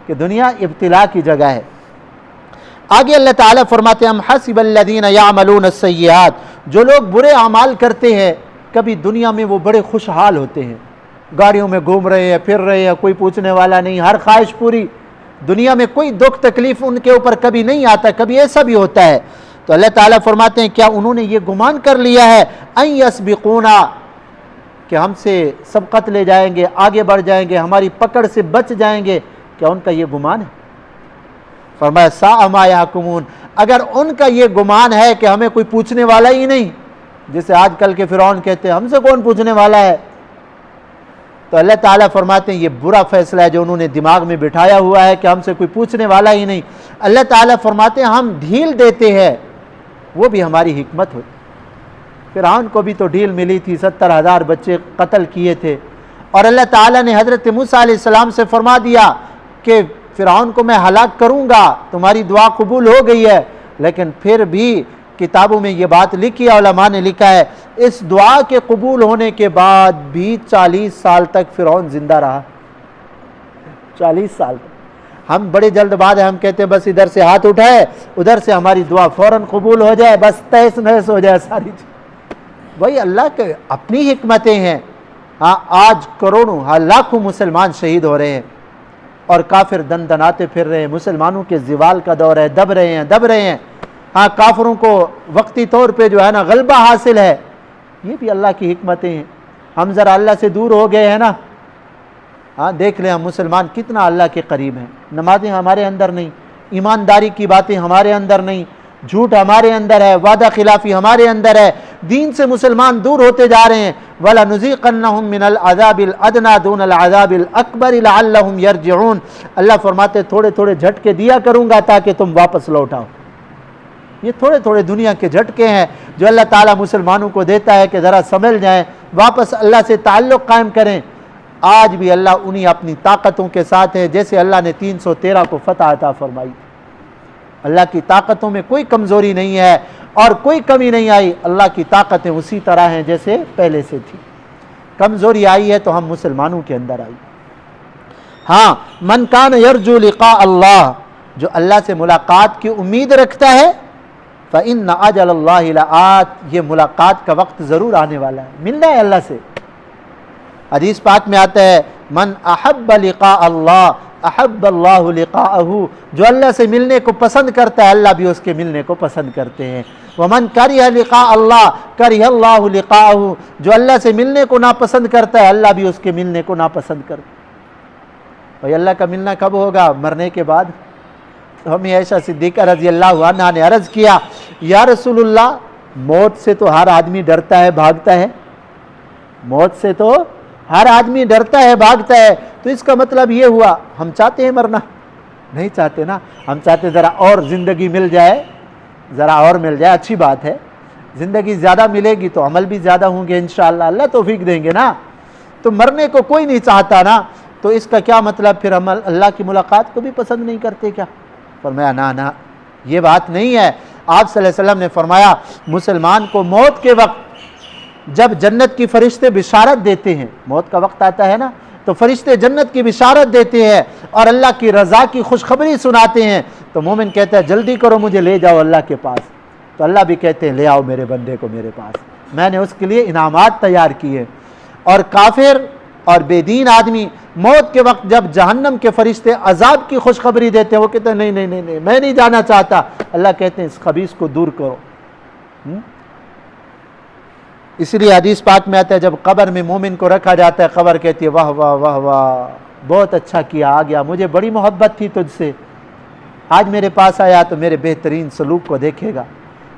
کہ دنیا ابتلا کی جگہ ہے۔ آگے اللہ تعالیٰ فرماتے ہیں ام حسب الذین یعملون السیئات، جو لوگ برے اعمال کرتے ہیں کبھی دنیا میں وہ بڑے خوشحال ہوتے ہیں، گاڑیوں میں گھوم رہے ہیں، پھر رہے ہیں، کوئی پوچھنے والا نہیں، ہر خواہش پوری، دنیا میں کوئی دکھ تکلیف ان کے اوپر کبھی نہیں آتا، کبھی ایسا بھی ہوتا ہے۔ تو اللہ تعالیٰ فرماتے ہیں کیا انہوں نے یہ گمان کر لیا ہے ان یسبقونا، کہ ہم سے سبقت لے جائیں گے، آگے بڑھ جائیں گے، ہماری پکڑ سے بچ جائیں گے؟ کیا ان کا یہ گمان ہے؟ فرمایا ساء ما یحکمون، اگر ان کا یہ گمان ہے کہ ہمیں کوئی پوچھنے والا ہی نہیں، جیسے آج کل کے فرعون کہتے ہیں ہم سے کون پوچھنے والا ہے، تو اللہ تعالیٰ فرماتے ہیں یہ برا فیصلہ ہے جو انہوں نے دماغ میں بٹھایا ہوا ہے کہ ہم سے کوئی پوچھنے والا ہی نہیں۔ اللہ تعالیٰ فرماتے ہیں ہم ڈھیل دیتے ہیں، وہ بھی ہماری حکمت ہوتی۔ فرعون کو بھی تو ڈھیل ملی تھی، 70,000 بچے قتل کیے تھے، اور اللہ تعالیٰ نے حضرت موسیٰ علیہ السلام سے فرما دیا کہ فرعون کو میں ہلاک کروں گا، تمہاری دعا قبول ہو گئی ہے، لیکن پھر بھی کتابوں میں یہ بات لکھی ہے، علماء نے لکھا ہے اس دعا کے قبول ہونے کے بعد بھی 40 سال تک فرعون زندہ رہا، 40 سال تک۔ ہم بڑے جلد باز ہیں، ہم کہتے ہیں بس ادھر سے ہاتھ اٹھائے ادھر سے ہماری دعا فوراً قبول ہو جائے، بس تہس نہس ہو جائے ساری چیز۔ وہی اللہ کے اپنی حکمتیں ہیں۔ ہاں آج کروڑوں لاکھوں مسلمان شہید ہو رہے ہیں اور کافر دن دناتے پھر رہے ہیں، مسلمانوں کے زوال کا دور ہے، دب رہے ہیں۔ ہاں کافروں کو وقتی طور پہ جو ہے نا غلبہ حاصل ہے، یہ بھی اللہ کی حکمتیں ہیں۔ ہم ذرا اللہ سے دور ہو گئے ہیں نا، ہاں دیکھ لیں ہم مسلمان کتنا اللہ کے قریب ہیں، نمازیں ہمارے اندر نہیں، ایمانداری کی باتیں ہمارے اندر نہیں، جھوٹ ہمارے اندر ہے، وعدہ خلافی ہمارے اندر ہے، دین سے مسلمان دور ہوتے جا رہے ہیں۔ وَلَنُذِيقَنَّهُم مِّنَ الْعَذَابِ الْأَدْنَىٰ دُونَ الْعَذَابِ الْأَكْبَرِ لَعَلَّهُمْ يَرْجِعُونَ، اللہ فرماتے تھوڑے تھوڑے جھٹکے دیا کروں گا تاکہ تم واپس لوٹ آؤ۔ یہ تھوڑے تھوڑے دنیا کے جھٹکے ہیں جو اللہ تعالیٰ مسلمانوں کو دیتا ہے کہ ذرا سنبھل جائیں، واپس اللہ سے تعلق قائم کریں۔ آج بھی اللہ انہی اپنی طاقتوں کے ساتھ ہے، جیسے اللہ نے 313 کو فتح عطا فرمائی، اللہ کی طاقتوں میں کوئی کمزوری نہیں ہے اور کوئی کمی نہیں آئی، اللہ کی طاقتیں اسی طرح ہیں جیسے پہلے سے تھی۔ کمزوری آئی ہے تو ہم مسلمانوں کے اندر آئی۔ ہاں من کان یرجو لقاء اللہ، جو اللہ سے ملاقات کی امید رکھتا ہے، فإن أجل اللہ لآت، یہ ملاقات کا وقت ضرور آنے والا ہے، ملنا ہے اللہ سے۔ حدیث پاک میں آتا ہے من احب لقاء اللہ احب اللہ لقاءہ، جو اللہ سے ملنے کو پسند کرتا ہے اللہ بھی اس کے ملنے کو پسند کرتے ہیں۔ ومن کرہ لقاء اللہ کرہ اللہ لقاءہ، جو اللہ سے ملنے کو ناپسند کرتا ہے اللہ بھی اس کے ملنے کو ناپسند کرتا ہے۔ اور اللہ کا ملنا کب ہوگا؟ مرنے کے بعد۔ ہمیں عائشہ صدیقہ رضی اللہ عنہا نے عرض کیا یا رسول اللہ، موت سے تو ہر آدمی ڈرتا ہے بھاگتا ہے، موت سے تو ہر آدمی ڈرتا ہے بھاگتا ہے، تو اس کا مطلب یہ ہوا ہم چاہتے ہیں مرنا؟ نہیں چاہتے نا، ہم چاہتے ذرا اور زندگی مل جائے، ذرا اور مل جائے، اچھی بات ہے، زندگی زیادہ ملے گی تو عمل بھی زیادہ ہوں گے انشاءاللہ، اللہ توفیق دیں گے نا۔ تو مرنے کو کوئی نہیں چاہتا نا، تو اس کا کیا مطلب پھر ہم اللہ کی ملاقات کو بھی پسند نہیں کرتے کیا؟ فرمایا نا یہ بات نہیں ہے۔ آپ صلی اللہ علیہ وسلم نے فرمایا مسلمان کو موت کے وقت جب جنت کی فرشتے بشارت دیتے ہیں، موت کا وقت آتا ہے نا تو فرشتے جنت کی بشارت دیتے ہیں اور اللہ کی رضا کی خوشخبری سناتے ہیں، تو مومن کہتا ہے جلدی کرو مجھے لے جاؤ اللہ کے پاس، تو اللہ بھی کہتے ہیں لے آؤ میرے بندے کو میرے پاس، میں نے اس کے لیے انعامات تیار کیے۔ اور کافر اور بے دین آدمی موت کے وقت جب جہنم کے فرشتے عذاب کی خوشخبری دیتے ہیں وہ کہتے ہیں نہیں نہیں نہیں نہیں میں نہیں جانا چاہتا، اللہ کہتے ہیں اس خبیث کو دور کرو۔ اس لیے حدیث پاک میں آتا ہے جب قبر میں مومن کو رکھا جاتا ہے قبر کہتی ہے واہ واہ واہ واہ بہت اچھا کیا، آ گیا، مجھے بڑی محبت تھی تجھ سے، آج میرے پاس آیا تو میرے بہترین سلوک کو دیکھے گا۔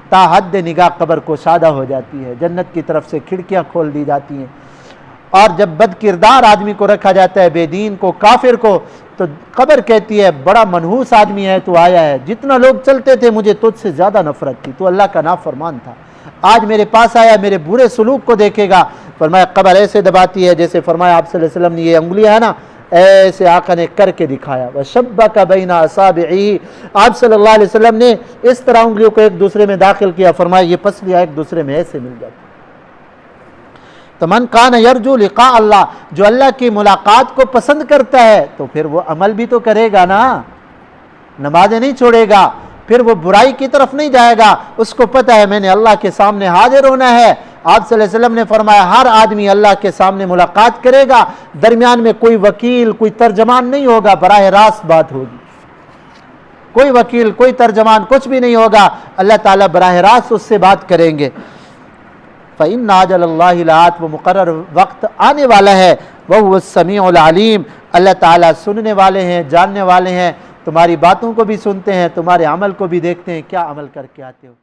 تا حد نگاہ قبر کو شادہ ہو جاتی ہے، جنت کی طرف سے کھڑکیاں کھول دی جاتی ہیں۔ اور جب بد کردار آدمی کو رکھا جاتا ہے، بے دین کو، کافر کو، تو قبر کہتی ہے بڑا منحوس آدمی ہے تو آیا ہے، جتنا لوگ چلتے تھے مجھے تجھ سے زیادہ نفرت تھی، تو اللہ کا نافرمان تھا، آج میرے پاس آیا میرے برے سلوک کو دیکھے گا۔ فرمایا قبر ایسے دباتی ہے جیسے فرمایا آپ صلی اللہ علیہ وسلم نے یہ انگلیاں ہے نا ایسے آقا نے کر کے دکھایا، وَشَبَّكَ بَيْنَ أَصَابِعِهِ، آپ صلی اللہ علیہ وسلم نے اس طرح انگلیوں کو ایک دوسرے میں داخل کیا، فرمایا یہ پسلیاں ایک دوسرے میں ایسے مل جاتی۔ تو من کان یرجو لقاء اللہ، جو اللہ کی ملاقات کو پسند کرتا ہے تو پھر وہ عمل بھی تو کرے گا نا، نمازیں نہیں چھوڑے گا، پھر وہ برائی کی طرف نہیں جائے گا، اس کو پتہ ہے میں نے اللہ کے سامنے حاضر ہونا ہے۔ آپ صلی اللہ علیہ وسلم نے فرمایا ہر آدمی اللہ کے سامنے ملاقات کرے گا، درمیان میں کوئی وکیل کوئی ترجمان نہیں ہوگا، براہ راست بات ہوگی، کوئی وکیل کوئی ترجمان کچھ بھی نہیں ہوگا، اللہ تعالیٰ براہ راست اس سے بات کریں گے۔ فَإِنَّ أَجَلَ اللَّهِ لَآتٍ، وہ مقرر وقت آنے والا ہے، وَهُوَ السَّمِيعُ الْعَلِيمُ، اللہ تعالیٰ سننے والے ہیں، جاننے والے ہیں، تمہاری باتوں کو بھی سنتے ہیں، تمہارے عمل کو بھی دیکھتے ہیں، کیا عمل کر کے آتے ہو۔